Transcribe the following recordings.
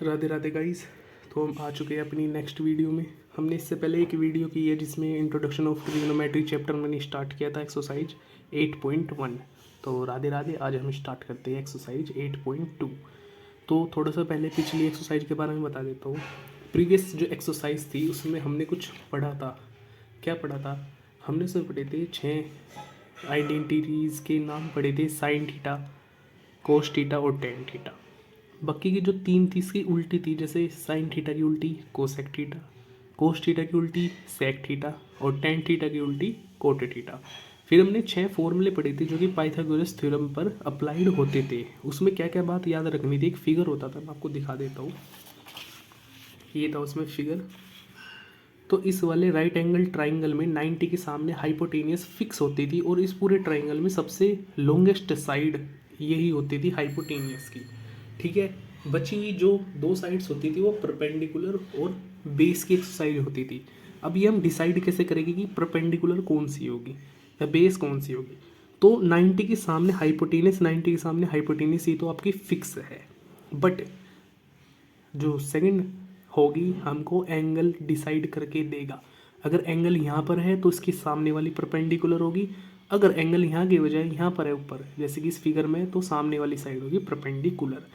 Radhe Radhe guys. तो हम आ चुके हैं अपनी नेक्स्ट वीडियो में। हमने इससे पहले एक वीडियो की है जिसमें इंट्रोडक्शन ऑफ ट्रिग्नोमेट्री चैप्टर मैंने स्टार्ट किया था एक्सरसाइज 8.1। तो राधे राधे, आज हम स्टार्ट करते हैं एक्सरसाइज 8.2। तो थोड़ा सा पहले पिछली एक्सरसाइज के बारे में बता देता हूँ। प्रीवियस जो एक्सरसाइज थी उसमें हमने कुछ पढ़ा था। क्या पढ़ा था? हमने उसमें पढ़े थे 6 आइडेंटिटीज़ के नाम पढ़े थे, साइन थीटा, कोस थीटा और टेन थीटा। बाकी की जो 3 थी इसकी उल्टी थी, जैसे साइन थीटा की उल्टी कोसेक थीटा, कोस थीटा की उल्टी सेक थीटा और टेन थीटा की उल्टी कोट थीटा। फिर हमने 6 फॉर्मूले पढ़े थे जो कि पाइथागोरस थ्योरम पर अप्लाइड होते थे। उसमें क्या क्या बात याद रखनी थी? एक फिगर होता था, मैं आपको दिखा देता हूँ। ये था उसमें फिगर। तो इस वाले राइट एंगल ट्राइंगल में 90 के सामने हाइपोटेनियस फिक्स होती थी और इस पूरे ट्राइंगल में सबसे लॉन्गेस्ट साइड यही होती थी हाइपोटेनियस की। ठीक है, बची हुई जो 2 साइड्स होती थी वो परपेंडिकुलर और बेस की एक्सरसाइज होती थी। अब ये हम डिसाइड कैसे करेंगे कि परपेंडिकुलर कौन सी होगी या बेस कौन सी होगी। तो 90 के सामने हाइपोटेनियस, 90 के सामने हाइपोटेनियस, ये तो आपकी फिक्स है। बट जो सेकंड होगी हमको एंगल डिसाइड करके देगा। अगर एंगल यहाँ पर है तो इसके सामने वाली परपेंडिकुलर होगी। अगर एंगल यहाँ के बजाय यहाँ पर है ऊपर, जैसे कि इस फिगर में, तो सामने वाली साइड होगी परपेंडिकुलर।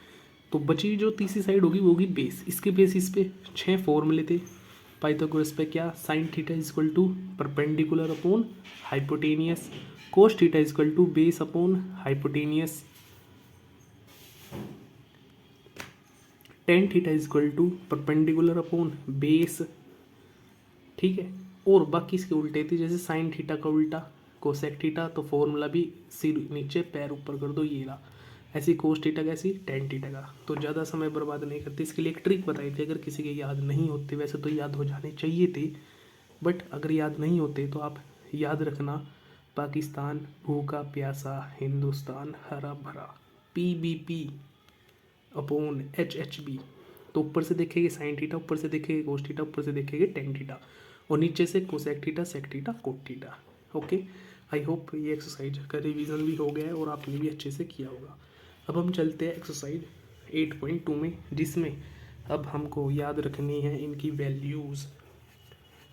तो बची जो तीसरी साइड होगी वो होगी बेस। इसके बेसिस पे 6 फॉर्मूले थे पाइथागोरस पे। क्या? Sine theta is equal to perpendicular upon hypotenuse, cos theta is equal to base upon hypotenuse, tan theta is equal to perpendicular upon base. ठीक है, और बाकी इसके उल्टे थे, जैसे साइन थीटा का उल्टा कोसेक थीटा, तो फॉर्मूला भी सिर नीचे पैर ऊपर कर दो, ये रहा। ऐसी कोस थीटा का, ऐसी टेन थीटा का। तो ज़्यादा समय बर्बाद नहीं करते। इसके लिए एक ट्रिक बताई थी, अगर किसी के याद नहीं होते, वैसे तो याद हो जाने चाहिए थे, बट अगर याद नहीं होते तो आप याद रखना, पाकिस्तान भूखा प्यासा, हिंदुस्तान हरा भरा, PBP अपॉन HHB। तो ऊपर से देखेंगे साइन थीटा, ऊपर से देखेंगे कोस थीटा, ऊपर से देखेंगे टेन थीटा, और नीचे से cosec theta, sec theta, cot theta. Okay, I hope ये एक्सरसाइज का रिवीजन भी हो गया है और आपने भी अच्छे से किया होगा। अब हम चलते हैं एक्सरसाइज 8.2 में, जिसमें अब हमको याद रखनी है इनकी वैल्यूज़,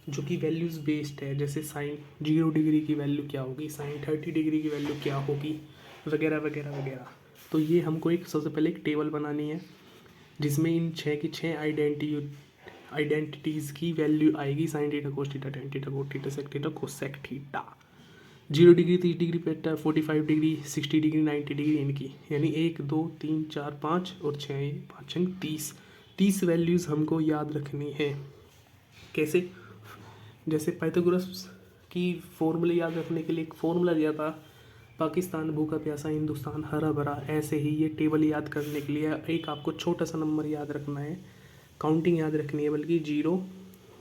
जो कि वैल्यूज़ बेस्ड है। जैसे साइन 0 डिग्री की वैल्यू क्या होगी, साइन 30 डिग्री की वैल्यू क्या होगी, वगैरह वगैरह वगैरह। तो ये हमको एक सबसे पहले एक टेबल बनानी है जिसमें इन 6 की 6 आइडेंटिटीज़ की वैल्यू आएगी। Sine theta, cos theta, tan theta, cot theta, sec theta, cosec theta. 0 degree, 30 degree पे 45 डिग्री, 60 डिग्री, 90 डिग्री इनकी, यानी 1 2 3 4 5 और 6 5 30 वैल्यूज़ हमको याद रखनी है। कैसे? जैसे पाइथागोरस की फॉर्मूले याद रखने के लिए एक फॉर्मूला दिया था, पाकिस्तान भूखा प्यासा, हिंदुस्तान हरा भरा। ऐसे ही ये टेबल याद करने के लिए एक आपको छोटा सा नंबर याद रखना है, काउंटिंग याद रखनी है, बल्कि 0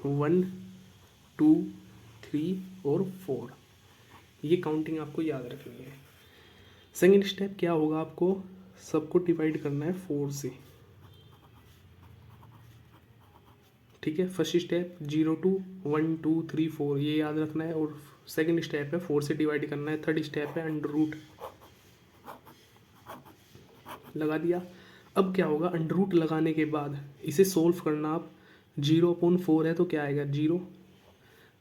1 2 3 और 4, ये काउंटिंग आपको याद रखनी है। सेकेंड स्टेप क्या होगा, आपको सबको डिवाइड करना है 4 से। ठीक है, फर्स्ट स्टेप 0 2 1 2 3 4 ये याद रखना है, और सेकंड स्टेप है 4 से डिवाइड करना है। थर्ड स्टेप है अंडर रूट लगा दिया। अब क्या होगा, अंडर रूट लगाने के बाद इसे सोल्व करना आप। 0/4 है तो क्या आएगा 0,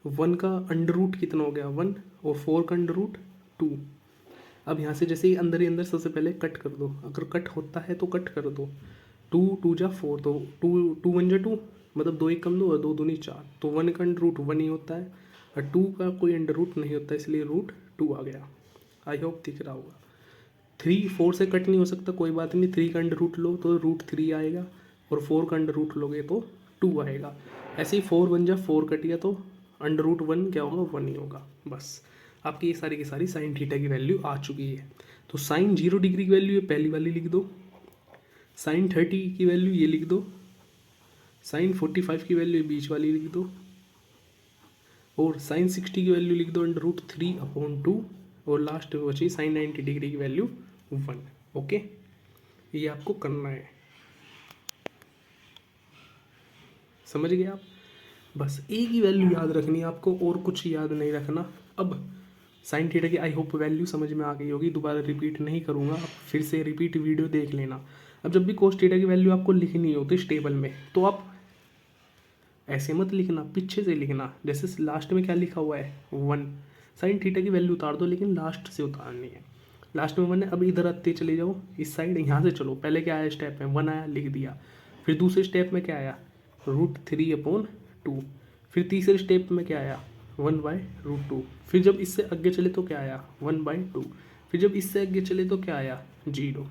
1 का अंडर रूट कितना हो गया 1, और 4 का अंडर रूट 2। अब यहाँ से जैसे ही अंदर सबसे पहले कट कर दो, अगर कट होता है तो कट कर दो। 2 2 जा 4, तो 2 1 जा 2, मतलब 2 1 कम 2 और 2 दूनी 4, तो 1 का अंडर रूट 1 ही होता है और 2 का कोई अंडर रूट नहीं होता, इसलिए रूट 2 आ गया। आई होप दिख रहा होगा। 3 4 से कट नहीं हो सकता, कोई बात नहीं, 3 का अंडर रूट लो तो रूट 3 आएगा, और 4 का अंडर रूट लोगे तो 2 आएगा। ऐसे ही 4 1 जा 4 कट गया, तो अंडर रूट 1 क्या होगा 1 ही होगा। बस आपकी ये सारी की सारी साइन थीटा की वैल्यू आ चुकी है। तो साइन 0 डिग्री की वैल्यू है पहली वाली लिख दो, साइन 30 की वैल्यू ये लिख दो, साइन 45 की वैल्यू बीच वाली लिख दो, और साइन 60 की वैल्यू लिख दो अंडर रूट 3/2, और लास्ट में बची साइन 90 डिग्री की वैल्यू 1। ओके, ये आपको करना है, समझ गए आप? बस एक ही वैल्यू याद रखनी है आपको, और कुछ याद नहीं रखना। अब साइन थीटा की आई होप वैल्यू समझ में आ गई होगी, दोबारा रिपीट नहीं करूँगा, आप फिर से रिपीट वीडियो देख लेना। अब जब भी कोस थीटा की वैल्यू आपको लिखनी होती है टेबल में, तो आप ऐसे मत लिखना, पीछे से लिखना। जैसे लास्ट में क्या लिखा हुआ है 1, साइन थीटा की वैल्यू उतार दो, लेकिन लास्ट से उतारनी है। लास्ट में 1 है, अब इधर आते चले जाओ इस साइड, यहाँ से चलो। पहले क्या आया स्टेप में 1 आया, लिख दिया। फिर दूसरे स्टेप में क्या आया √3/2। फिर तीसरे स्टेप में क्या आया 1/√2। फिर जब इससे आगे चले तो क्या आया 1/2। फिर जब इससे आगे चले तो क्या आया 0।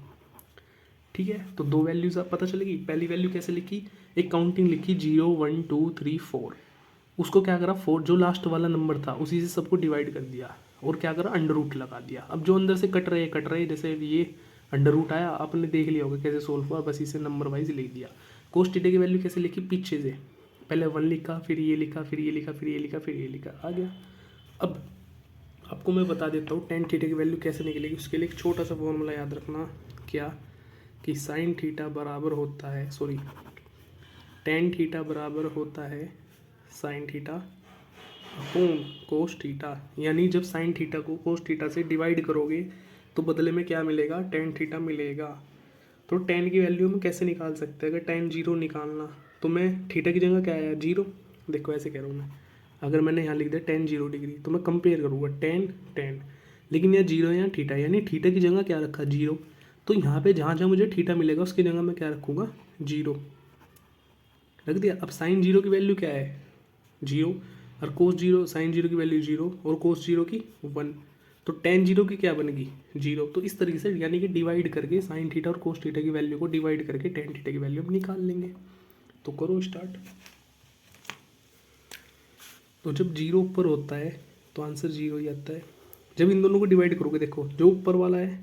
ठीक है, तो 2 वैल्यूज आप पता चलेगी। पहली वैल्यू कैसे लिखी, एक काउंटिंग लिखी 0 1 2 3 4। उसको क्या करा 4 जो लास्ट वाला नंबर था उसी से सबको डिवाइड कर दिया, और क्या करा अंडर रूट लगा दिया। अब जो अंदर से कट रहे जैसे ये अंडर रूट आया, आपने देख लिया होगा कैसे सोल्व हुआ, बस इसे नंबर वाइज लिख दिया। कोस थीटा की वैल्यू कैसे लिखी, पीछे से पहले 1 लिखा, फिर ये लिखा, फिर ये लिखा, फिर ये लिखा, फिर ये लिखा, आ गया। अब आपको मैं बता देता हूँ tan थीटा की वैल्यू कैसे निकलेगी। उसके लिए एक छोटा सा फॉर्मूला याद रखना, क्या कि साइन थीटा बराबर होता है tan थीटा बराबर होता है sine theta upon cos theta. यानी जब साइन थीटा को कोस थीटा से डिवाइड करोगे तो बदले में क्या मिलेगा, tan थीटा मिलेगा। तो tan की वैल्यू हम कैसे निकाल सकते हैं, अगर tan 0 निकालना तो मैं थीटा की जगह क्या आया 0। देखो ऐसे कह रहा हूँ मैं, अगर मैंने यहाँ लिख दिया tan 0 डिग्री तो मैं कंपेयर करूँगा tan, लेकिन यह 0 यहाँ थीटा, यानी थीटा की जगह क्या रखा 0। तो यहाँ पे जहाँ जहाँ मुझे थीटा मिलेगा उसकी जगह मैं क्या रखूँगा 0 रख दिया। अब साइन 0 की वैल्यू क्या है 0, और कोस 0 साइन 0 की वैल्यू 0 और कोस 0 की 1, तो tan 0 की क्या बनेगी 0। तो इस तरीके से यानी कि डिवाइड करके साइन थीटा और कोस थीटा की वैल्यू को डिवाइड करके tan थीटा की वैल्यू हम निकाल लेंगे। तो करो स्टार्ट। तो जब 0 ऊपर होता है तो आंसर 0 ही आता है। जब इन दोनों को डिवाइड करोगे, देखो जो ऊपर वाला है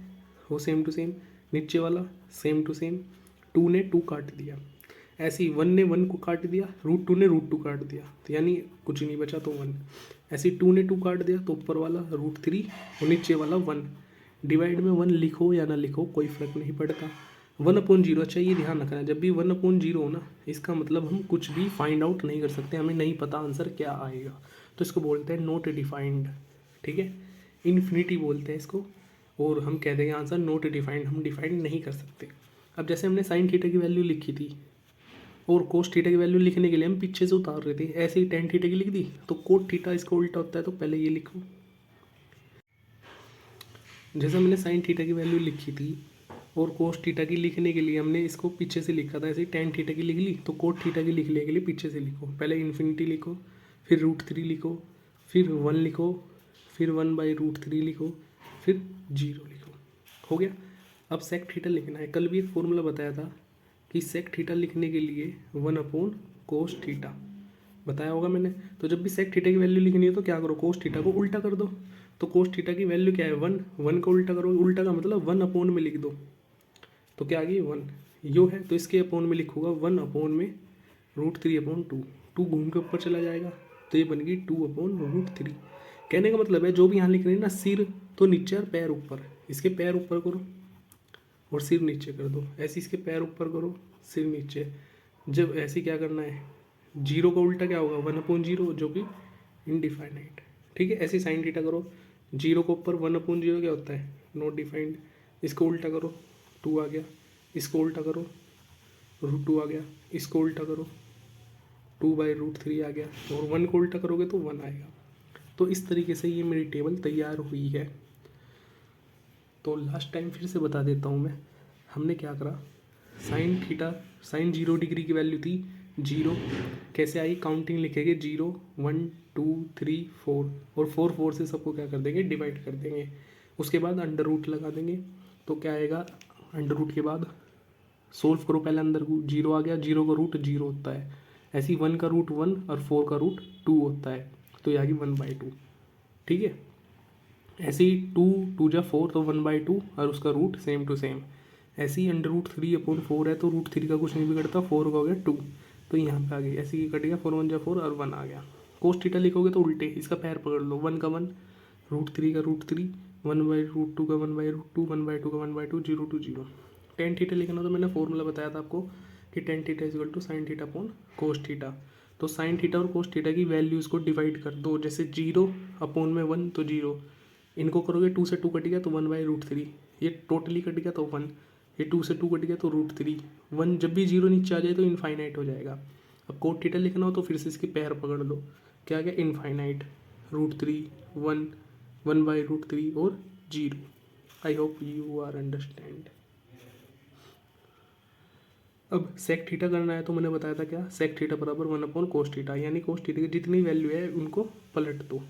वो सेम टू सेम, नीचे वाला सेम टू सेम, 2 ने 2 काट दिया, ऐसे ही 1 ने 1 को काट दिया, √2 ने √2 काट दिया, तो यानी कुछ नहीं बचा तो 1। ऐसे ही 2 ने 2 काट दिया तो ऊपर वाला √3 और नीचे वाला 1। डिवाइड में 1 लिखो या ना लिखो कोई फ़र्क नहीं पड़ता। 1/0, अच्छा ये ध्यान रखना, जब भी 1/0 हो ना, इसका मतलब हम कुछ भी फाइंड आउट नहीं कर सकते, हमें नहीं पता आंसर क्या आएगा, तो इसको बोलते हैं नॉट डिफाइंड। ठीक है, इन्फिनिटी बोलते हैं इसको, और हम कह देंगे आंसर नॉट डिफाइंड, हम डिफाइंड नहीं कर सकते। अब जैसे हमने साइन थीटा की वैल्यू लिखी थी और कोस थीटा की वैल्यू लिखने के लिए हम पीछे से उतार रहे थे, ऐसे ही tan थीटा की लिख दी, तो कोट थीटा इसका उल्टा होता है, तो पहले ये लिखो। जैसे मैंने साइन थीटा की वैल्यू लिखी थी और कोस थीटा की लिखने के लिए हमने इसको पीछे से लिखा था, ऐसे ही tan थीटा की लिख ली, तो कोट थीटा की लिखने के लिए पीछे से लिखो। पहले इन्फिनिटी लिखो, फिर √3 लिखो, फिर 1 लिखो, फिर 1/√3 लिखो, फिर 0 लिखो। हो गया। अब सेक थीटा लिखना है। कल भी एक फॉर्मूला बताया था कि सेक थीटा लिखने के लिए 1/कोस थीटा बताया होगा मैंने। तो जब भी सेक थीटा की वैल्यू लिखनी है तो क्या करो, कोस थीटा को उल्टा कर दो। तो कोस थीटा की वैल्यू क्या है 1 का उल्टा करो, उल्टा का मतलब 1/में लिख दो, तो क्या आ गई 1 यो है, तो इसके अपॉन में लिखूंगा 1/में √3/2। 2 घूम के ऊपर चला जाएगा तो ये बन गई 2/√3। कहने का मतलब है जो भी यहाँ लिख रहे हैं ना, सिर तो नीचे और पैर ऊपर, इसके पैर ऊपर करो और सिर नीचे कर दो, ऐसे इसके पैर ऊपर करो सिर नीचे। जब ऐसे क्या करना है, 0 का उल्टा क्या होगा 1/0 जो कि इनडिफाइनाइट। ठीक है, ऐसे साइन थीटा करो, 0 के ऊपर 1/0 क्या होता है नॉट डिफाइंड, इसको उल्टा करो 2 आ गया, इसको उल्टा करो √2 आ गया, इसको उल्टा करो 2/√3 आ गया, और 1 को उल्टा करोगे तो 1 आएगा। तो इस तरीके से ये मेरी टेबल तैयार हुई है। तो लास्ट टाइम फिर से बता देता हूँ मैं, हमने क्या करा, साइन थीटा साइन 0 डिग्री की वैल्यू थी 0, कैसे आई काउंटिंग लिखेंगे 0 1 2 3 4, और 4 से सबको क्या कर देंगे डिवाइड कर देंगे। उसके बाद अंडर रूट लगा देंगे, तो क्या आएगा अंडर रूट के बाद सोल्व करो, पहले अंदर 0 आ गया, 0 का रूट 0 होता है, ऐसे ही 1 का रूट 1 और 4 का रूट 2 होता है, तो ये आ गई 1/2। ठीक है, ऐसे ही 2 × 4 तो 1/2 और उसका रूट सेम टू सेम। ऐसे ही अंडर √3/4 है तो √3 का कुछ नहीं बिगड़ता, 4 का हो गया 2, तो यहाँ पे आ गई, ऐसे ही कट गया 4 1 × 4 और 1 आ गया। कोस थीटा लिखोगे तो उल्टे, इसका पैर पकड़ लो, 1 का 1 √3 का √3 1/√2 का 1/√2 1/2 का 1/2 0 to 0। tan थीटा लिखना तो मैंने फॉर्मूला बताया था आपको कि tan theta = sine theta upon cos theta. तो साइन थीटा और कोस थीटा की वैल्यूज़ को डिवाइड कर दो, जैसे 0/1 तो 0, इनको करोगे 2 से 2 कट गया तो 1/√3, ये टोटली कट गया तो 1, ये 2 से 2 कट गया तो √3। 1 जब भी 0 नीचे आ जाए तो इनफाइनाइट हो जाएगा। अब कोट थीटा लिखना हो तो फिर से इसके पैर पकड़ लो, क्या आ गया इनफाइनाइट, √3, 1, 1/√3 और 0। I hope you are understand. अब सेक थीटा करना है तो मैंने बताया था क्या, सेक थीटा बराबर 1/cos थीटा, यानी cos थीटा की जितनी वैल्यू है उनको पलट दो।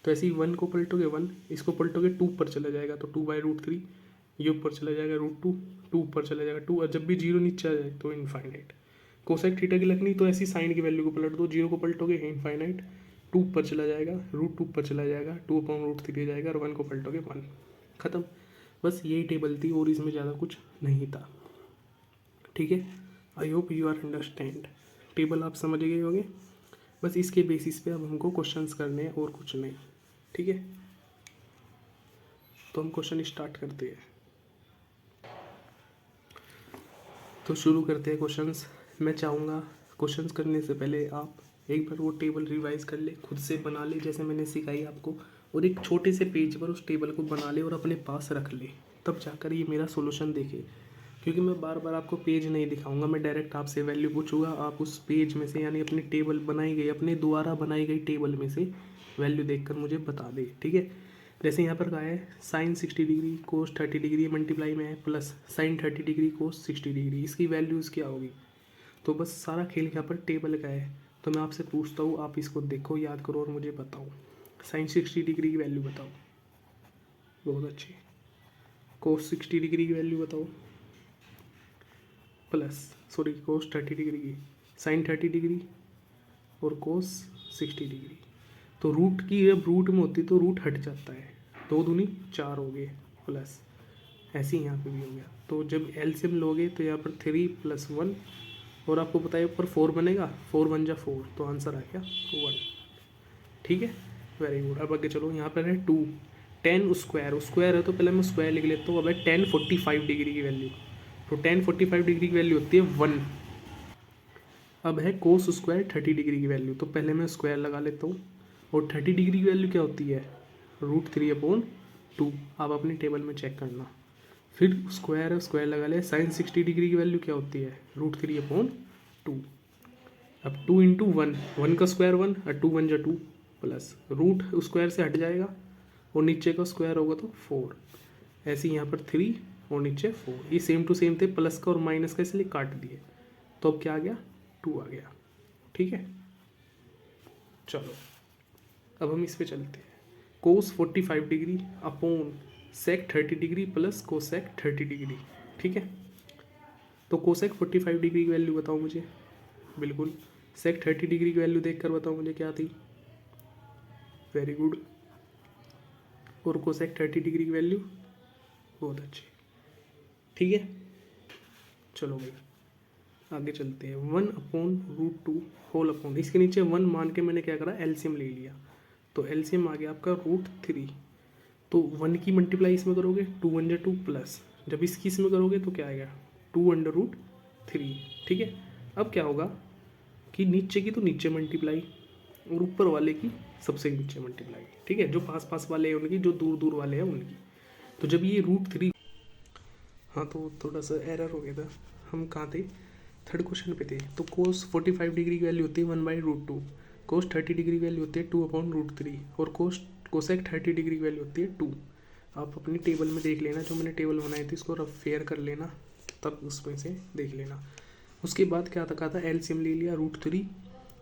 तो ऐसे ही 1 को पलटोगे 1, इसको पलटोगे 2 पर चला जाएगा तो 2/√3, ये ऊपर चला जाएगा √2, 2 ऊपर चला जाएगा 2, और जब भी 0 नीचे आ जाए तो इनफाइनाइट। कोसेक थीटा की लगनी तो ऐसी साइन की वैल्यू को पलट दो, 0 को पलटोगे इनफाइनाइट, 2 ऊपर चला जाएगा, √2 ऊपर चला जाएगा, 2/√3 जाएगा, और 1 को पलटोगे 1, खत्म। बस यही टेबल थी और इसमें ज़्यादा कुछ नहीं था। ठीक है, I hope you are understand. Table आप समझ गए होंगे। बस इसके बेसिस पे अब हमको क्वेश्चंस करने हैं और कुछ नहीं। ठीक है, तो हम क्वेश्चन स्टार्ट करते हैं। तो शुरू करते हैं क्वेश्चंस। मैं चाहूँगा क्वेश्चंस करने से पहले आप एक बार वो टेबल रिवाइज कर ले, खुद से बना ले जैसे मैंने सिखाई आपको, और एक छोटे से पेज पर उस टेबल को बना ले और अपने पास रख ले, तब जाकर ये मेरा सोल्यूशन देखे। क्योंकि मैं बार बार आपको पेज नहीं दिखाऊंगा, मैं डायरेक्ट आपसे वैल्यू पूछूंगा, आप उस पेज में से यानी अपनी टेबल बनाई गई, अपने द्वारा बनाई गई टेबल में से वैल्यू देखकर मुझे बता दे। ठीक है, जैसे यहाँ पर कहा है sin 60 degree cos 30 degree multiply में है plus sin 30 degree cos 60 degree, इसकी वैल्यूज़ क्या होगी। तो बस सारा खेल यहाँ पर टेबल का है। तो मैं आपसे पूछता हूँ, आप इसको देखो, याद करो और मुझे बताओ। sin 60 डिग्री की वैल्यू बताओ, बहुत अच्छी। cos 60 डिग्री की वैल्यू बताओ, प्लस cos 30 डिग्री की, sin 30 डिग्री और cos 60 डिग्री। तो रूट की जब रूट में होती तो रूट हट जाता है, 2 दूनी 4 हो गए, प्लस ऐसे ही यहाँ पे भी हो गया। तो जब एलसीएम लोगे तो यहाँ पर 3 + 1, और आपको पता है ऊपर 4 बनेगा, 4 × 4, तो आंसर आ गया 1। ठीक है, वेरी गुड। अब आगे चलो, यहाँ पर है 2, tan स्क्वायर है तो पहले मैं स्क्वायर लिख लेता हूँ। अब है tan 45 डिग्री की वैल्यू, तो tan 45 डिग्री की वैल्यू होती है 1। अब है cos स्क्वायर 30 डिग्री की वैल्यू, तो पहले मैं स्क्वायर लगा लेता हूँ। और 30 डिग्री की वैल्यू क्या होती है, √3/2। आप अपनी टेबल में चेक करना। फिर स्क्वायर लगा ले। sin 60 डिग्री की वैल्यू क्या होती है, √3/2। अब 2 × 1, 1 का स्क्वायर 1 और 2 × 2, प्लस रूट स्क्वायर से हट जाएगा और नीचे का स्क्वायर होगा तो 4। ऐसे ही यहाँ पर 3 और नीचे 4, ये सेम टू सेम थे, प्लस का और माइनस का इसलिए काट दिए। तो अब क्या आ गया, 2 आ गया। ठीक है, चलो अब हम इस पे चलते हैं। cos 45 degree upon sec 30 degree plus cosec 30 degree. ठीक है, तो cosec 45 डिग्री की वैल्यू बताओ मुझे। बिल्कुल, sec 30 डिग्री की वैल्यू देखकर बताओ मुझे क्या थी। Very good. और cosec 30 डिग्री की वैल्यू, बहुत अच्छी। ठीक है, चलो भाई आगे चलते हैं। 1/√2 होल अपॉन, इसके नीचे 1 मान के मैंने क्या करा, एलसीएम ले लिया। तो एलसीएम आ गया आपका √3। तो 1 की मल्टीप्लाई इसमें करोगे 2 × 2, प्लस जब इसकी इसमें करोगे तो क्या आएगा 2/√3। ठीक है, अब क्या होगा कि नीचे की तो नीचे मल्टीप्लाई और ऊपर वाले की सबसे नीचे मल्टीप्लाई। ठीक है, जो पास पास वाले हैं उनकी, जो दूर दूर वाले हैं उनकी। तो जब ये √3, हाँ तो थोड़ा सा एरर हो गया था, हम कहाँ थे, थर्ड क्वेश्चन पे थे। तो cos 45 डिग्री की वैल्यू होती है 1/√2, cos 30 डिग्री की वैल्यू होती है 2/√3, और cosec 30 डिग्री की वैल्यू होती है 2। आप अपनी टेबल में देख लेना, जो मैंने टेबल बनाई थी उसको रफ फेयर कर लेना, तब उसमें से देख लेना। उसके बाद क्या था, था एलसीएम ले लिया √3,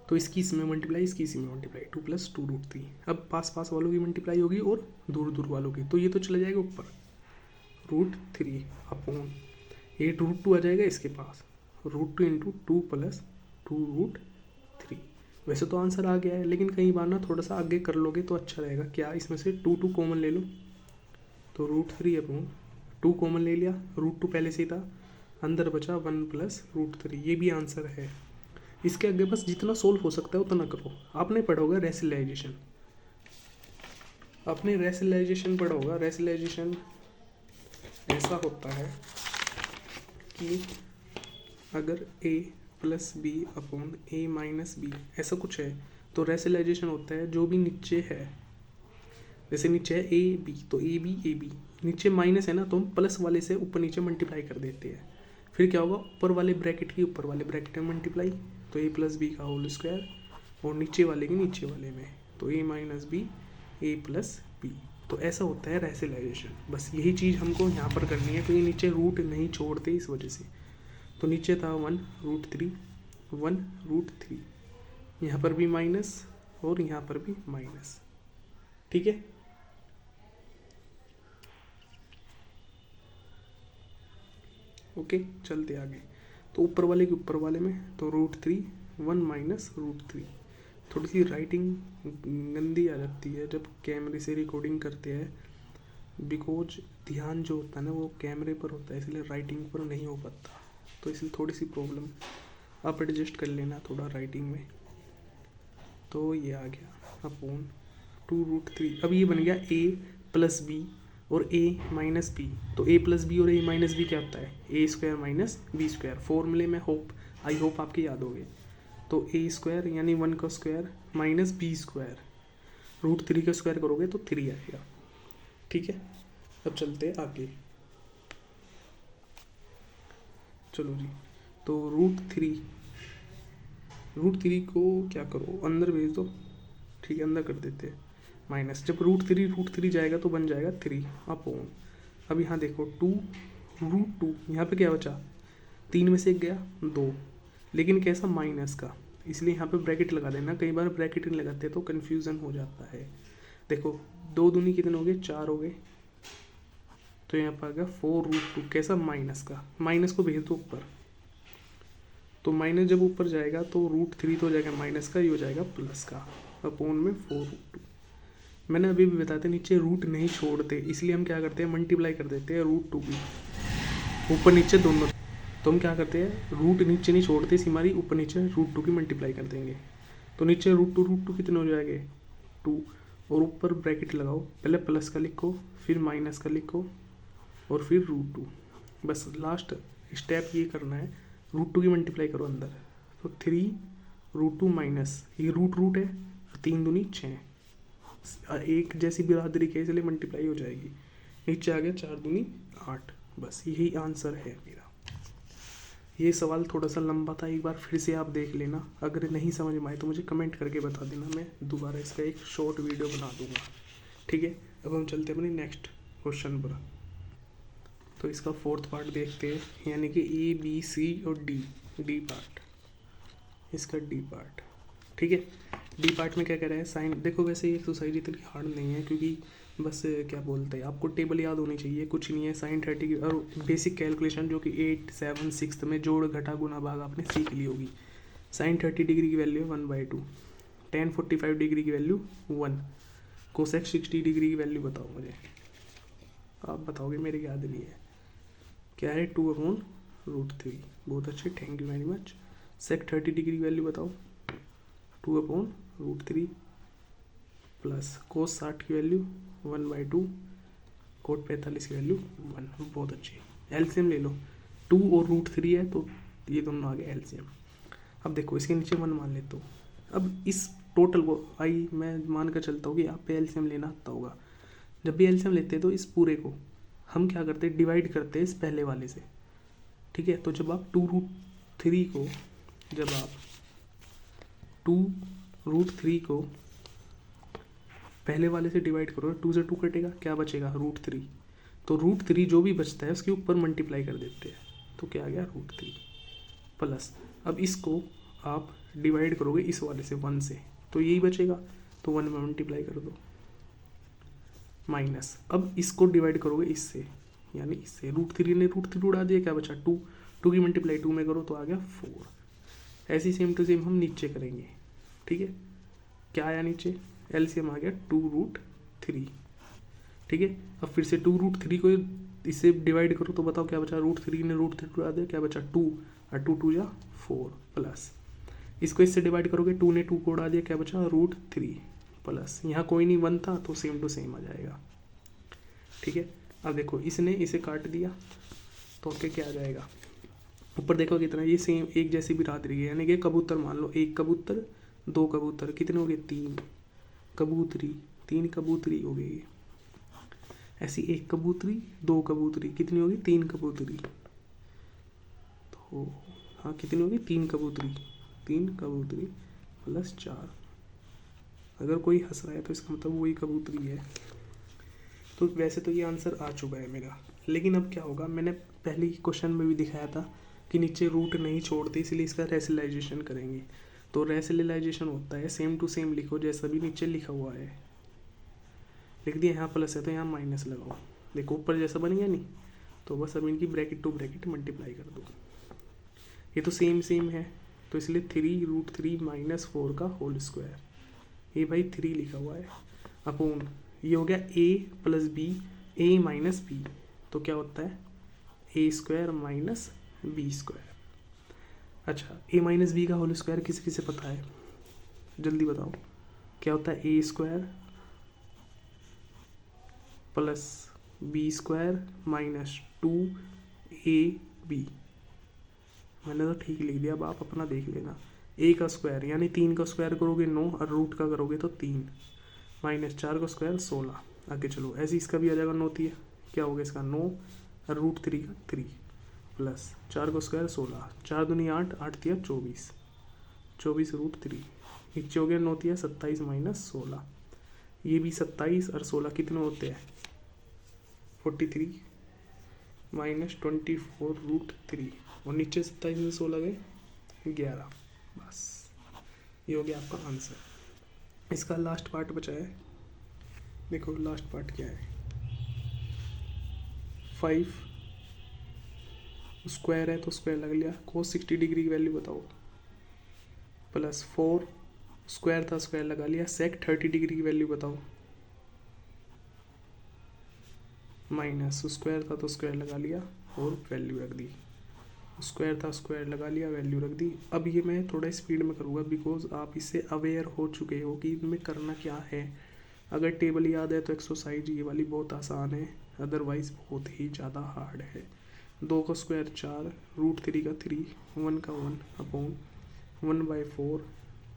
तो इसकी इसमें मल्टीप्लाई, इसकी इसमें मल्टीप्लाई, 2 + 2 √3। अब पास पास वालों की मल्टीप्लाई होगी और दूर दूर वालों की, तो ये तो चला जाएगा ऊपर √3 अपॉन, ये √2 आ जाएगा इसके पास, √2 × 2 + 2√3। वैसे तो आंसर आ गया है, लेकिन कई बार ना थोड़ा सा आगे कर लोगे तो अच्छा रहेगा। क्या, इसमें से 2 कॉमन ले लो, तो √3/2 कॉमन ले लिया, √2 पहले से ही था, अंदर बचा 1 + √3। ये भी आंसर है। इसके आगे बस जितना सोल्व हो सकता है उतना करो। आपने पढ़ा होगा रेशनलाइजेशन, आपने रेशनलाइजेशन पढ़ा होगा। रेशनलाइजेशन ऐसा होता है कि अगर a + b/a - b ऐसा कुछ है, तो रेशनलाइजेशन होता है जो भी नीचे है, जैसे नीचे है a b, तो a b नीचे माइनस है ना, तो हम प्लस वाले से ऊपर नीचे मल्टीप्लाई कर देते हैं। फिर क्या होगा, ऊपर वाले ब्रैकेट की ऊपर वाले ब्रैकेट में मल्टीप्लाई, तो ए प्लस बी का होल स्क्वायर, और नीचे वाले की नीचे वाले में, तो ए माइनस बी ए प्लस बी। तो ऐसा होता है रैशनलाइजेशन। बस यही चीज़ हमको यहाँ पर करनी है, क्योंकि नीचे रूट नहीं छोड़ते इस वजह से। तो नीचे था 1√3, 1√3, यहाँ पर भी माइनस और यहाँ पर भी माइनस। ठीक है, ओके, चलते आगे। तो ऊपर वाले के ऊपर वाले में, तो √3, 1 माइनस √3। थोड़ी सी राइटिंग गंदी आ जाती है जब कैमरे से रिकॉर्डिंग करते हैं, बिकॉज ध्यान जो होता है ना वो कैमरे पर होता है, इसलिए राइटिंग पर नहीं हो पाता, तो इसलिए थोड़ी सी प्रॉब्लम। आप एडजस्ट कर लेना थोड़ा राइटिंग में। तो ये आ गया अपॉन 2√3। अब ये बन गया a प्लस बी और a माइनस बी। तो a प्लस बी और a माइनस बी क्या होता है, a square minus b square. फॉर्मूले में आई होप आपके याद हो गए। तो a स्क्वायर यानी 1 का स्क्वायर माइनस बी स्क्वायर, √3 का स्क्वायर करोगे तो 3 आएगा। ठीक है, अब चलते आगे। चलो जी, तो √3 को क्या करो, अंदर भेज दो। ठीक है, अंदर कर देते हैं माइनस। जब √3 जाएगा तो बन जाएगा 3 अपॉन। अब यहाँ देखो 2√2, यहाँ पे क्या बचा, 3 में से 1 गया 2, लेकिन कैसा, माइनस का, इसलिए यहाँ पे ब्रैकेट लगा देना। कई बार ब्रैकेट नहीं लगाते तो कन्फ्यूज़न हो जाता है। देखो 2 दूनी कितने हो गए, 4 हो गए। तो यहाँ पर आ गया 4√2, कैसा, माइनस का। माइनस को भेज दो ऊपर, तो माइनस जब ऊपर जाएगा तो √3 तो हो जाएगा माइनस का, ये हो जाएगा प्लस का, अपॉन में 4√2। मैंने अभी भी बताया था नीचे रूट नहीं छोड़ते, इसलिए हम क्या करते हैं, मल्टीप्लाई कर देते हैं √2 की, ऊपर नीचे दोनों। तो हम क्या करते हैं, रूट नीचे नहीं छोड़ते, इसी हमारी ऊपर नीचे √2 की मल्टीप्लाई कर देंगे। तो नीचे √2 कितने हो जाएंगे, 2, और ऊपर ब्रैकेट लगाओ, पहले प्लस का लिखो, फिर माइनस का लिखो, और फिर √2। बस लास्ट स्टेप ये करना है, √2 की मल्टीप्लाई करो अंदर। तो 3√2 माइनस, ये रूट है, 3 दूनी 6, एक जैसी बिरादरी के, इसलिए मल्टीप्लाई हो जाएगी। नीचे आ गया 4 दूनी 8। बस यही आंसर है मेरा। ये सवाल थोड़ा सा लंबा था, एक बार फिर से आप देख लेना। अगर नहीं समझ में आए तो मुझे कमेंट करके बता देना, मैं दोबारा इसका एक शॉर्ट वीडियो बना दूंगा। ठीक है, अब हम चलते हैं अपने नेक्स्ट क्वेश्चन पर। तो इसका 4th पार्ट देखते हैं, यानी कि A B C और डी पार्ट, इसका डी पार्ट। ठीक है, डी पार्ट में क्या कह रहा है, साइन। देखो वैसे ये एक्सरसाइज इतनी हार्ड नहीं है, क्योंकि बस क्या बोलते हैं, आपको टेबल याद होनी चाहिए, कुछ नहीं है। sin 30 और बेसिक कैलकुलेशन जो कि 8, 7, 6 में जोड़ घटा गुना भाग आपने सीख ली होगी। sin 30 डिग्री की वैल्यू है 1/2, tan 45 डिग्री की वैल्यू 1, cosec 60 डिग्री की वैल्यू बताओ मुझे। आप बताओगे, मेरे याद नहीं है। क्या है, 2/√3। बहुत अच्छे, thank you very much. sec 30 degree की वैल्यू बताओ, 2/√3 प्लस cos 60 की वैल्यू 1/2, cot 45 की वैल्यू 1। बहुत अच्छी, एलसीएम ले लो। 2 और √3 है तो ये दोनों आ गए एलसीएम। अब देखो इसके नीचे 1 मान लेते हो। अब इस टोटल को मैं मान कर चलता हूँ कि आप पे एलसीएम लेना आता होगा। जब भी एलसीएम लेते हैं तो इस पूरे को हम क्या करते हैं, डिवाइड करते हैं इस पहले वाले से। ठीक है, तो जब आप 2√3 को, जब आप 2√3 को पहले वाले से डिवाइड करो, 2 से 2 कटेगा, क्या बचेगा, √3। तो √3 जो भी बचता है उसके ऊपर मल्टीप्लाई कर देते हैं, तो क्या आ गया, √3 प्लस। अब इसको आप डिवाइड करोगे इस वाले से 1 से, तो यही बचेगा, तो 1 में मल्टीप्लाई कर दो, माइनस। अब इसको डिवाइड करोगे इससे, यानी इससे, √3 ने √3 उड़ा दिया, क्या बचा 2, 2 की मल्टीप्लाई 2 में करो तो आ गया 4। ऐसी सेम टू सेम हम नीचे करेंगे। ठीक है, क्या आया नीचे, एलसीएम आ गया 2√3। ठीक है, अब फिर से 2√3 को इससे डिवाइड करो तो बताओ क्या बचा, √3 ने √3 उड़ा दिया, क्या बचा 2, और 2 2 जा 4 प्लस। इसको इससे डिवाइड करोगे, 2 ने 2 को उड़ा दिया, क्या बचा √3 प्लस। यहाँ कोई नहीं 1 था तो सेम टू सेम आ जाएगा। ठीक है, अब देखो इसने इसे काट दिया तो क्या आ जाएगा, ऊपर देखो कितना, ये सेम एक जैसी बिरादरी है, यानी कि कबूतर मान लो, 1 कबूतर 2 कबूतर, कितने हो गए, 3 कबूतरी, 3 कबूतरी हो गई। ऐसी एक कबूतरी, दो कबूतरी, कितनी होगी? 3 कबूतरी। तो हाँ, कितनी होगी? 3 कबूतरी। 3 कबूतरी प्लस 4। अगर कोई हंस रहा है तो इसका मतलब वही कबूतरी है। तो वैसे तो ये आंसर आ चुका है मेरा, लेकिन अब क्या होगा, मैंने पहले क्वेश्चन में भी दिखाया था कि नीचे रूट नहीं छोड़ते, इसलिए इसका रेशनलाइजेशन करेंगे। तो रेशनलाइजेशन होता है सेम टू सेम लिखो, जैसा भी नीचे लिखा हुआ है। लिख दिया, यहाँ प्लस है तो यहाँ माइनस लगाओ। देखो ऊपर जैसा बन गया नहीं, तो बस अब इनकी ब्रैकेट टू ब्रैकेट मल्टीप्लाई कर दो। ये तो सेम सेम है, तो इसलिए 3√3 - 4 का होल स्क्वायर। ये भाई 3 लिखा हुआ है अपॉन, ये हो गया a + b, a - b, तो क्या होता है? a² - b²। अच्छा, a - b का होल स्क्वायर किसे किसे पता है? जल्दी बताओ, क्या होता है? a² + b² - 2ab। मैंने तो ठीक लिख दिया, अब आप अपना देख लेना। a का स्क्वायर यानी 3 का स्क्वायर करोगे 9, और रूट का करोगे तो 3, -4 का स्क्वायर 16। आगे चलो, ऐसे इसका भी आ जाएगा 9 3, क्या हो गया इसका? 9 और √3 का 3 प्लस 4 का स्क्वायर 16, 4 दूनी 8, 8 तिया 24, 24 √3। नीचे हो गया 9 तिया 27 - 16। ये भी 27 और 16 कितने होते हैं? 43 -24 √3, और नीचे 27 में 16 गए 11। बस ये हो गया आपका आंसर। इसका लास्ट पार्ट बचा है, देखो लास्ट पार्ट क्या है। 5 स्क्वायर है तो स्क्वायर लग लिया, cos 60 डिग्री की वैल्यू बताओ, प्लस 4 स्क्वायर था स्क्वायर लगा लिया, sec 30 डिग्री की वैल्यू बताओ, माइनस स्क्वायर था तो स्क्वायर लगा लिया और वैल्यू रख दी, स्क्वायर था स्क्वायर लगा लिया, वैल्यू रख दी। अब ये मैं थोड़ा स्पीड में करूँगा, बिकॉज आप इससे अवेयर हो चुके हो कि इनमें करना क्या है। अगर टेबल याद है तो एक्सरसाइज ये वाली बहुत आसान है, अदरवाइज बहुत ही ज़्यादा हार्ड है। 2 का स्क्वायर 4, √3 का 3, 1 का 1 अपॉन 1/4,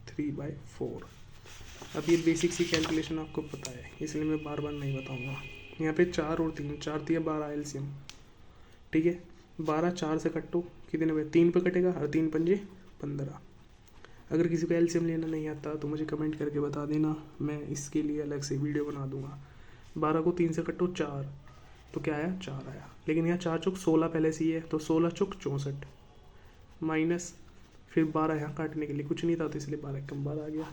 3/4। अब ये बेसिक सी कैलकुलेशन आपको पता है, इसलिए मैं बार बार नहीं बताऊँगा। यहाँ पे 4 और 3, 4 तिया 12 एलसीएम, ठीक है। 12 4 से कटो, कितने हुए? 3 पे कटेगा, और 3 पंजे 15। अगर किसी को एलसीएम लेना नहीं आता तो मुझे कमेंट करके बता देना, मैं इसके लिए अलग से वीडियो बना दूंगा। 12 को 3 से कटो 4, तो क्या आया? 4 आया। लेकिन यहाँ 4 चौक 16 पहले से ही है, तो 16 चौक 64, माइनस फिर 12 यहाँ काटने के लिए कुछ नहीं था, तो इसलिए 12 कम 12 आ गया,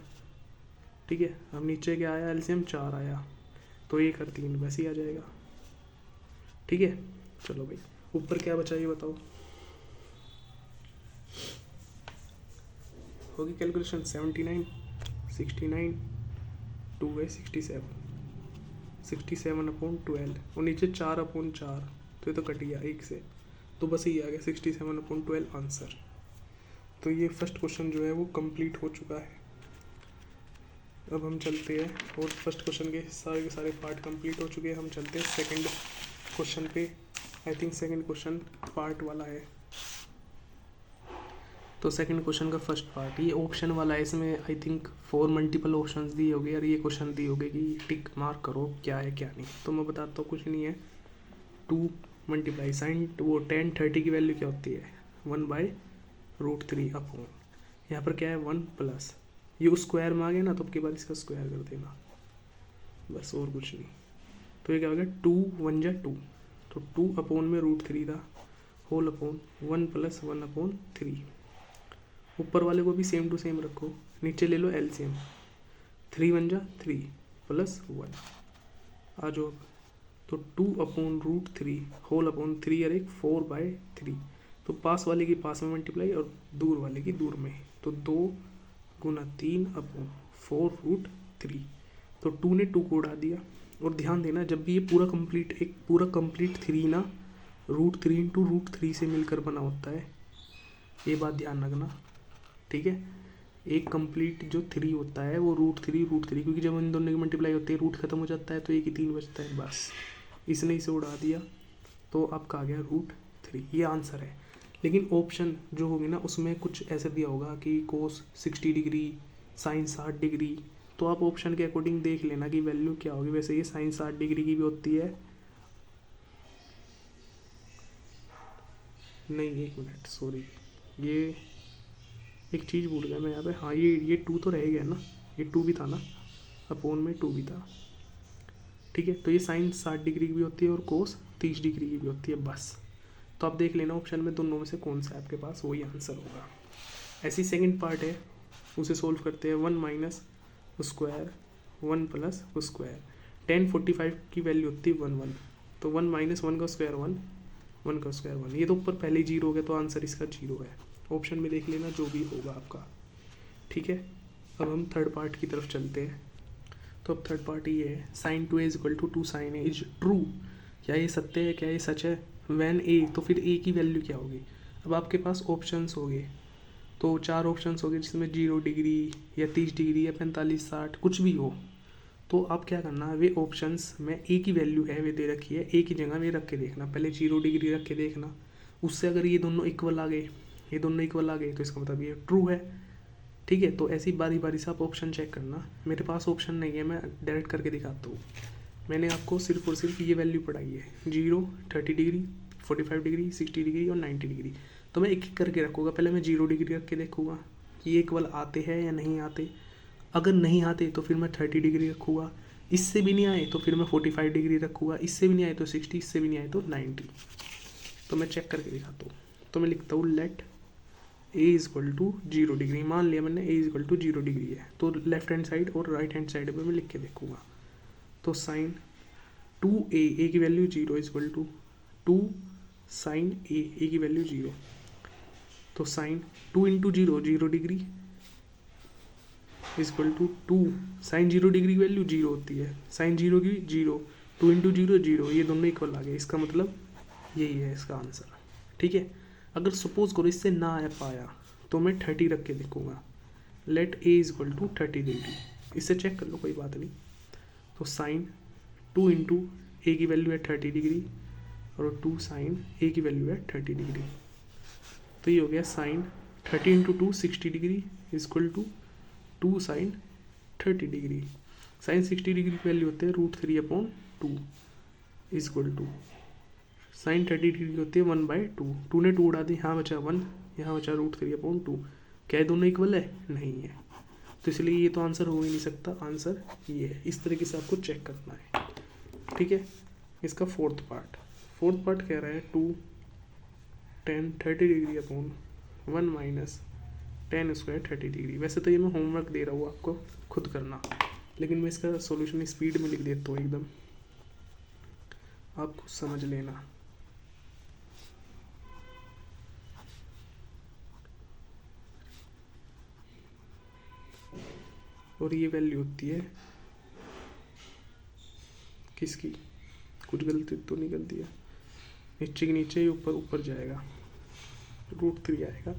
ठीक है। अब नीचे क्या आया? एलसीएम 4 आया, तो 1 और 3 वैसे ही आ जाएगा, ठीक है। चलो भाई, ऊपर क्या बचा ये बताओ। होगी कैलकुलेशन 79, 69, 2 है 67, 67/12, और नीचे 4/4, तो ये तो कट गया 1 से, तो बस ये आ गया 67/12 आंसर। तो ये फर्स्ट क्वेश्चन जो है वो कंप्लीट हो चुका है। अब हम चलते हैं, और फर्स्ट क्वेश्चन के सारे पार्ट कंप्लीट हो चुके हैं। हम चलते हैं सेकंड क्वेश्चन पे। I think second question part वाला है, तो सेकंड क्वेश्चन का फर्स्ट पार्ट ये ऑप्शन वाला है। इसमें आई थिंक 4 मल्टीपल ऑप्शंस दिए होंगे, और ये क्वेश्चन दिए होंगे कि टिक मार्क करो क्या है क्या नहीं। तो मैं बताता हूँ, कुछ नहीं है। 2 × साइन वो 10 30 की वैल्यू क्या होती है? 1/√3 अपॉन, यहाँ पर क्या है? 1 प्लस, ये उस स्क्वायर में आ गया ना, तो उसके बाद इसका स्क्वायर कर देना, बस और कुछ नहीं। तो ये क्या हो गया? 2 1 जा 2, तो 2 अपॉन में √3 था, होल अपॉन 1 + 1/3। ऊपर वाले को भी सेम टू सेम रखो, नीचे ले लो एलसीएम, 3 1 जा 3 + 1 आ जाओ। तो 2/√3 होल अपॉन 3 और 1 4/3, तो पास वाले की पास में मल्टीप्लाई और दूर वाले की दूर में, तो 2 × 3/4√3। तो 2 ने 2 को उड़ा दिया। और ध्यान देना, जब भी ये पूरा कंप्लीट 3 ना √3 × √3 से मिलकर बना होता है, ये बात ध्यान रखना, ठीक है। एक कंप्लीट जो 3 होता है वो √3, क्योंकि जब इन दोनों की मल्टीप्लाई होती है रूट खत्म हो जाता है, तो एक ही 3 बचता है, बस इसने इसे उड़ा दिया, तो आपका आ गया √3। ये आंसर है। लेकिन ऑप्शन जो होगी ना, उसमें कुछ ऐसे दिया होगा कि cos 60 डिग्री, साइन 60 डिग्री, तो आप ऑप्शन के अकॉर्डिंग देख लेना कि वैल्यू क्या होगी। वैसे ये साइन 60 डिग्री की भी होती है, नहीं, एक मिनट, सॉरी, ये एक चीज़ भूल गया मैं यहाँ पे। हाँ, ये 2 तो रह गया ना, ये 2 भी था ना, अपोन में 2 भी था। ठीक है, तो ये साइन 60 डिग्री की भी होती है और कोस 30 डिग्री की भी होती है, बस। तो आप देख लेना ऑप्शन में दोनों में से कौन सा है आपके पास, वही आंसर होगा। ऐसी सेकंड पार्ट है, उसे सोल्व करते हैं। 1 माइनस स्क्वायर 1 प्लस स्क्वायर, 1045 की वैल्यू होती है 1 तो 1 माइनस 1 का स्क्वायर 1, 1 का स्क्वायर 1। ये तो ऊपर पहले 0 हो गया, तो आंसर इसका 0 है। ऑप्शन में देख लेना जो भी होगा आपका। ठीक है, अब हम थर्ड पार्ट की तरफ चलते हैं। तो अब थर्ड पार्ट ये है, sine 2a equal to 2 sine a is true. क्या ये सत्य है, क्या ये सच है? वैन ए, तो फिर ए की वैल्यू क्या होगी? अब आपके पास ऑप्शंस हो गए, तो 4 ऑप्शंस हो गए, जिसमें 0 डिग्री या 30 डिग्री या 45 60 कुछ भी हो। तो आप क्या करना है, वे ऑप्शंस में ए की वैल्यू है वे दे रखी है, ए की जगह वे रख के देखना। पहले 0 डिग्री रख के देखना, उससे अगर ये दोनों इक्वल आ गए, ये दोनों इक्वल आ गए, तो इसका मतलब ये ट्रू है। ठीक है, तो ऐसी बारी बारी से आप ऑप्शन चेक करना। मेरे पास ऑप्शन नहीं है, मैं डायरेक्ट करके दिखाता हूँ। मैंने आपको सिर्फ और सिर्फ ये वैल्यू पढ़ाई है, 0 30 डिग्री 45 डिग्री 60 डिग्री और 90 डिग्री। तो मैं एक एक करके रखूँगा। पहले मैं 0 डिग्री रख के देखूँगा कि ये इक्वल आते हैं या नहीं आते। अगर नहीं आते तो फिर मैं 30 डिग्री रखूँगा, इससे भी नहीं आए तो फिर मैं 45 डिग्री रखूँगा, इससे भी नहीं आए तो 60, इससे भी नहीं आए तो 90। तो मैं चेक करके दिखाता हूँ। तो मैं लिखता हूँ let a is equal to 0 degree. मान लिया मैंने a is equal to 0 degree है, तो लेफ्ट हैंड साइड और राइट हैंड साइड पे मैं लिख के देखूँगा। तो साइन 2a, ए की value 0 is equal to 2 sine A की वैल्यू 0। तो sine 2 into 0 0 degree is equal to 2 sine 0 degree की वैल्यू 0 होती है, साइन 0 की 0, 2 इंटू 0 0, ये दोनों इक्वल आ गए। इसका मतलब यही है इसका आंसर। ठीक है, अगर सपोज करो इससे ना आ पाया तो मैं 30 रख के देखूँगा। Let a is equal to 30 degree, इससे चेक कर लो, कोई बात नहीं। तो साइन 2 इंटू ए की वैल्यू है 30 डिग्री और 2 साइन ए की वैल्यू है 30 डिग्री। तो ये हो गया sine 30 into 2 60 degree is equal to 2 sine 30 degree. Sine 60 degree की वैल्यू होते हैं √3/2 is equal to sine 30 degree होती है 1/2। 2 ने 2 उड़ा दी, यहाँ बचा 1, यहाँ बचा √3/2। क्या दोनों इक्वल है? नहीं है, तो इसलिए ये तो आंसर हो ही नहीं सकता। आंसर ये है। इस तरीके से आपको चेक करना है। ठीक है, इसका फोर्थ पार्ट कह रहा है 2 10 30 degree upon 1 minus 10 square 30 degree. वैसे तो ये मैं होमवर्क दे रहा हूँ आपको, खुद करना, लेकिन मैं इसका सॉल्यूशन स्पीड में लिख देता हूँ एकदम, आप खुद समझ लेना। और ये वैल्यू होती है किसकी? कुछ गलती तो नहीं कर दिया? नीचे के नीचे ऊपर ऊपर जाएगा, √3 आएगा,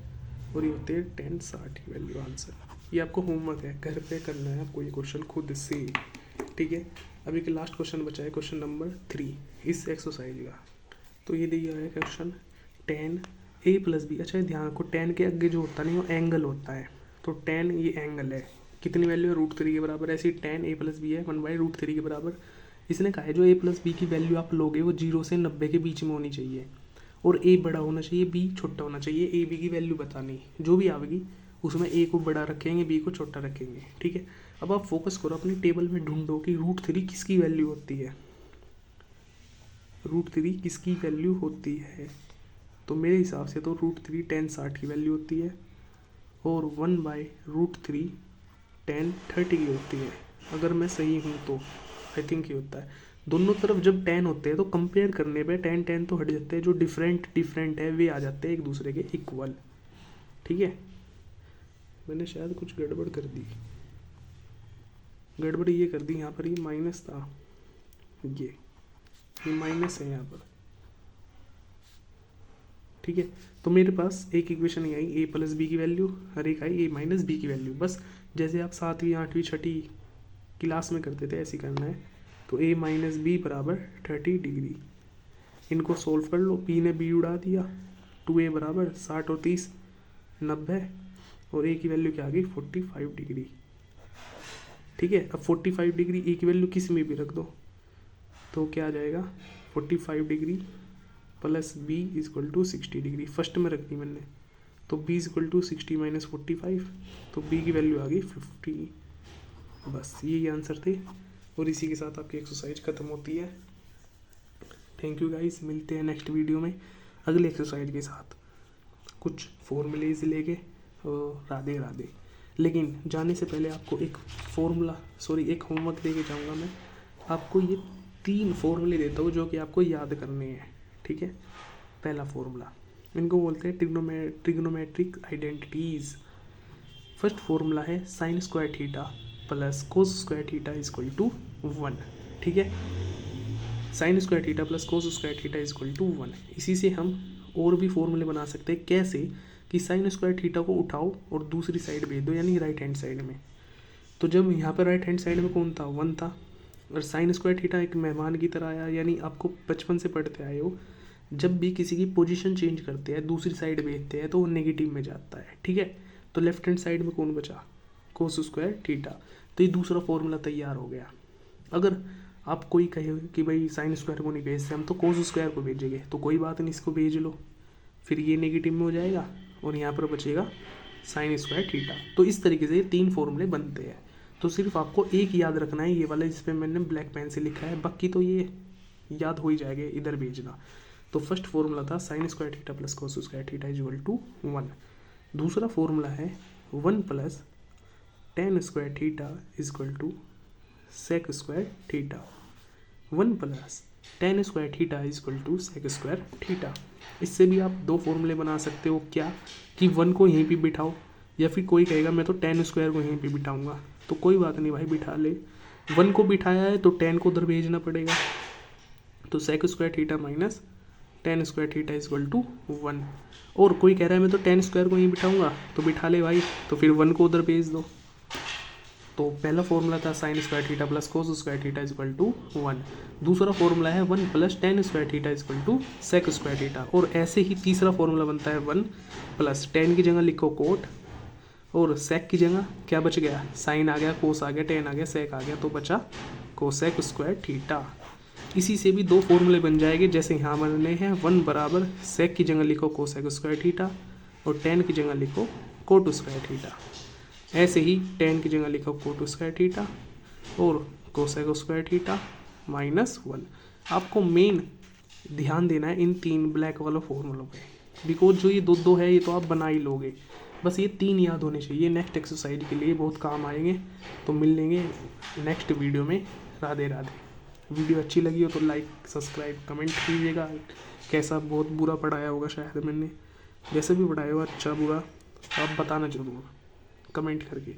और ये होते हैं 10 60 की वैल्यू। आंसर ये आपको होमवर्क है, घर पे करना है आपको ये क्वेश्चन खुद से। ठीक है, अब एक लास्ट क्वेश्चन बचा है, क्वेश्चन नंबर 3 इस एक्सरसाइज का। तो ये दिया है क्वेश्चन 10 a + b। अच्छा, ध्यान रखो, 10 के आगे जो होता नहीं वो एंगल होता है। तो 10 ये एंगल है, कितनी वैल्यू है? √3 के बराबर। ऐसी 10 a + b है 1/√3 के बराबर। इसने कहा है जो a + b की वैल्यू आप लोगे वो 0 से 90 के बीच में होनी चाहिए, और a बड़ा होना चाहिए, b छोटा होना चाहिए। a b की वैल्यू बतानी, जो भी आएगी उसमें a को बड़ा रखेंगे, b को छोटा रखेंगे। ठीक है, अब आप फोकस करो अपनी टेबल में, ढूंढो कि √3 किसकी वैल्यू होती है। √3 किसकी वैल्यू होती है? तो मेरे हिसाब से तो √3 10 60 की वैल्यू होती है, और 1/√3 10 30 की होती है। अगर मैं सही हूँ तो आई थिंक ये होता है। दोनों तरफ जब 10 होते हैं तो कंपेयर करने पे 10 10 तो हट जाते हैं, जो डिफरेंट है वे आ जाते हैं एक दूसरे के इक्वल। ठीक है, मैंने शायद कुछ गड़बड़ कर दी। गड़बड़ ये कर दी, यहाँ पर ये माइनस था, ये माइनस है यहाँ पर। ठीक है, तो मेरे पास एक equation he I a + b की वैल्यू, और एक आई a - b की वैल्यू। बस जैसे आप 7वीं 8वीं 6ठी क्लास में करते थे ऐसे करना है। तो a - b बराबर 30 डिग्री। इनको सोल्व कर लो, p ने b उड़ा दिया, 2a बराबर 60 और 30 90, और a की वैल्यू क्या आ गई? 45 डिग्री। ठीक है, अब 45 डिग्री a की वैल्यू किसी में भी रख दो तो क्या आ जाएगा? 45 degree plus b is equal to 60 degree first में रख दी मैंने, तो b इजक्वल टू 60 माइनस 45, तो b की वैल्यू आ गई 50। बस यही आंसर थे और इसी के साथ आपकी एक्सरसाइज ख़त्म होती है। थैंक यू गाइस, मिलते हैं नेक्स्ट वीडियो में अगले एक्सरसाइज के साथ कुछ फॉर्मूलेज लेके। और राधे राधे। लेकिन जाने से पहले आपको एक एक होमवर्क दे के जाऊँगा मैं। आपको ये 3 फॉर्मूले देता हूँ जो कि आपको याद करने हैं, ठीक है। पहला फॉर्मूला, इनको बोलते हैं ट्रिग्नोमेट्रिक आइडेंटिटीज़। फर्स्ट फॉर्मूला है sine square theta plus cos square theta is equal to 1, ठीक है। Sine square theta plus cos square theta is equal to 1। इसी से हम और भी फॉर्मूले बना सकते हैं। कैसे कि साइन स्क्वायर थीटा को उठाओ और दूसरी साइड भेज दो, यानी राइट हैंड साइड में। तो जब यहाँ पर राइट हैंड साइड में कौन था, 1 था, और साइन स्क्वायर थीटा एक मेहमान की तरह आया। यानी आपको बचपन से पढ़ते आए हो, जब भी किसी की पोजीशन चेंज करते हैं, दूसरी साइड भेजते हैं, तो वो नेगेटिव में जाता है, ठीक है। तो लेफ्ट हैंड साइड में कौन बचा, कोस स्क्वायर थीटा। तो ये दूसरा फॉर्मूला तैयार हो गया। अगर आप कोई कहे कि भाई साइन स्क्वायर को नहीं भेजते हम, तो कोस स्क्वायर को भेजेंगे, तो कोई बात नहीं, इसको भेज लो, फिर ये नेगेटिव में हो जाएगा और यहाँ पर बचेगा साइन स्क्वायर थीटा। तो इस तरीके से 3 फॉर्मूले बनते हैं। तो सिर्फ आपको एक याद रखना है, ये वाला जिस पे मैंने ब्लैक पेन से लिखा है, बाकी तो ये याद हो ही जाएगा, इधर भेजना। तो फर्स्ट फॉर्मूला था sine square theta plus cos square theta equal to 1। दूसरा फॉर्मूला है 1 plus tan square theta equal to sec square theta. 1 plus tan square theta equal to sec square theta. इससे भी आप 2 फॉर्मूले बना सकते हो, क्या कि 1 को यहीं पे बिठाओ, या फिर कोई कहेगा मैं तो टेन स्क्वायर को यहीं पे बिठाऊंगा, तो कोई बात नहीं भाई, बिठा ले। 1 को बिठाया है तो 10 को उधर भेजना पड़ेगा, तो sec square theta minus tan square theta equal to 1। और कोई कह रहा है मैं तो टेन स्क्वायर को यहीं बिठाऊंगा, तो बिठा ले भाई, तो फिर 1 को उधर भेज दो। तो पहला फॉर्मूला था sine square theta plus cos square theta equal to 1। दूसरा फॉर्मूला है 1 plus tan square theta equal to sec square theta. और ऐसे ही तीसरा फॉर्मूला बनता है 1 प्लस टेन की जगह लिखो कोट, और सेक की जगह क्या बच गया, साइन आ गया, कोस आ गया, टेन आ गया, सेक आ गया, तो बचा कोसेक स्क्वायर थीटा। इसी से भी 2 फॉर्मूले बन जाएंगे, जैसे यहाँ बनने हैं 1 बराबर सेक की जगह लिखो कोसेक स्क्वायर थीटा, और टेन की जगह लिखो कोट स्क्वायर थीटा। ऐसे ही टेन की जगह लिखो कोट स्क्वायर थीटा और कोसेक स्क्वायर थीटा माइनस 1। आपको मेन ध्यान देना है इन 3 ब्लैक वाला फॉर्मूलों पे, बिकॉज जो ये 2 है ये तो आप बना ही लोगे, बस ये 3 याद होने चाहिए, नेक्स्ट एक्सरसाइज के लिए बहुत काम आएंगे। तो मिल लेंगे नेक्स्ट वीडियो में। राधे राधे। वीडियो अच्छी लगी हो तो लाइक सब्सक्राइब कमेंट कीजिएगा। कैसा बहुत बुरा पढ़ाया होगा शायद मैंने, जैसे भी पढ़ाया हो अच्छा बुरा आप बताना ज़रूर कमेंट करके।